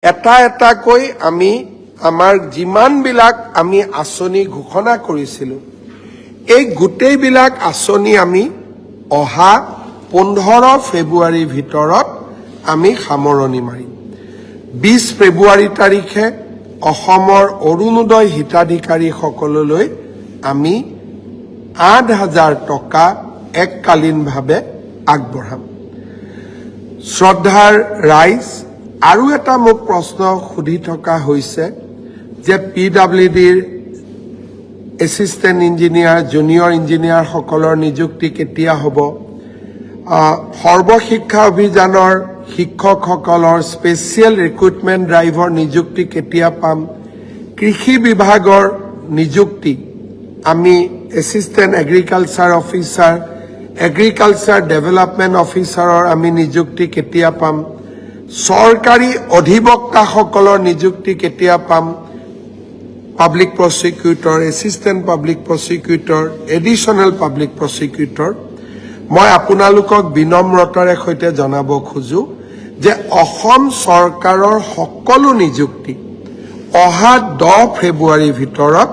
এটা এটাকৈ আমি আমাৰ যিমানবিলাক আমি আঁচনি ঘোষণা কৰিছিলোঁ এই গোটেইবিলাক আঁচনি আমি অহা 15 ফেব্ৰুৱাৰীৰ ভিতৰত আমি সামৰণি মাৰিম। 20 ফেব্ৰুৱাৰী তাৰিখে অসমৰ অৰুণোদয় হিতাধিকাৰীসকললৈ আমি 8,000 টকা এককালীনভাৱে আগবঢ়াম। শ্ৰদ্ধাৰ ৰাইজ, আৰু এটা মোক প্ৰশ্ন সুধি থকা হৈছে যে PWDৰ এছিষ্টেণ্ট ইঞ্জিনিয়াৰ, জুনিয়ৰ ইঞ্জিনিয়াৰসকলৰ নিযুক্তি কেতিয়া হ'ব? সৰ্বশিক্ষা অভিযানৰ শিক্ষকসকলৰ স্পেচিয়েল ৰিক্ৰুটমেণ্ট ড্ৰাইভৰ নিযুক্তি কেতিয়া পাম? কৃষি বিভাগৰ নিযুক্তি আমি assistant agriculture officer, agriculture development অফিচাৰৰ আমি নিযুক্তি কেতিয়া পাম? চৰকাৰী অধিবক্তাসকলৰ নিযুক্তি কেতিয়া পাম? Public prosecutor, assistant public prosecutor, additional public prosecutor. মই আপোনালোকক বিনম্ৰতাৰে সৈতে জনাব খোজো যে অসম চৰকাৰৰ সকলো নিযুক্তি অহা 10 ফেব্ৰুৱাৰীৰ ভিতৰত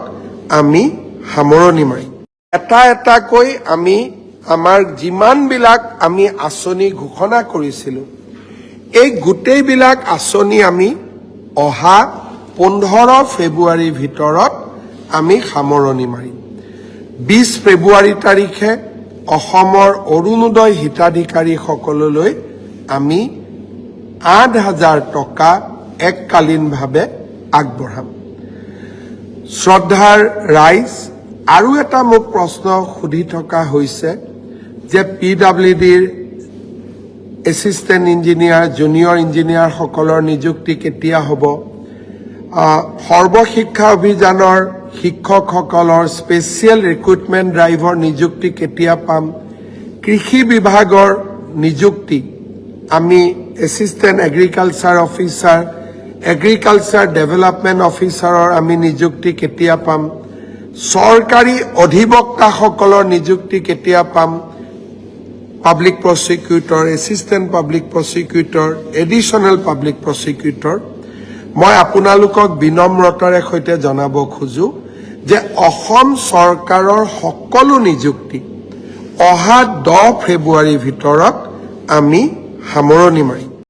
আমি সামৰণি মাৰিম। এটা এটাকৈ আমি আমাৰ যিমানবিলাক আমি আঁচনি ঘোষণা কৰিছিলোঁ এই গোটেইবিলাক আঁচনি আমি অহা 15 ফেব্ৰুৱাৰীৰ ভিতৰত আমি সামৰণি মাৰিম। 20 ফেব্ৰুৱাৰী তাৰিখে অসমৰ অৰুণোদয় হিতাধিকাৰীসকললৈ আমি 8,000 টকা এককালীনভাৱে আগবঢ়াম। শ্ৰদ্ধাৰ ৰাইজ, আৰু এটা মোক প্ৰশ্ন সুধি থকা হৈছে যে PWDৰ এছিষ্টেণ্ট ইঞ্জিনিয়াৰ, জুনিয়ৰ ইঞ্জিনিয়াৰসকলৰ নিযুক্তি কেতিয়া হ'ব? সৰ্বশিক্ষা অভিযানৰ শিক্ষকসকলৰ স্পেচিয়েল ৰিক্ৰুটমেণ্ট ড্ৰাইভৰ নিযুক্তি কেতিয়া পাম? কৃষি বিভাগৰ নিযুক্তি আমি assistant agriculture officer, agriculture development অফিচাৰৰ আমি নিযুক্তি কেতিয়া পাম? চৰকাৰী অধিবক্তাসকলৰ নিযুক্তি কেতিয়া পাম? Public prosecutor, assistant public prosecutor, additional public prosecutor. মই আপোনালোকক বিনম্ৰতাৰে সৈতে জনাব খোজো যে অসম চৰকাৰৰ সকলো নিযুক্তি অহা 10 ফেব্ৰুৱাৰীৰ ভিতৰত আমি সামৰণি মাৰিম।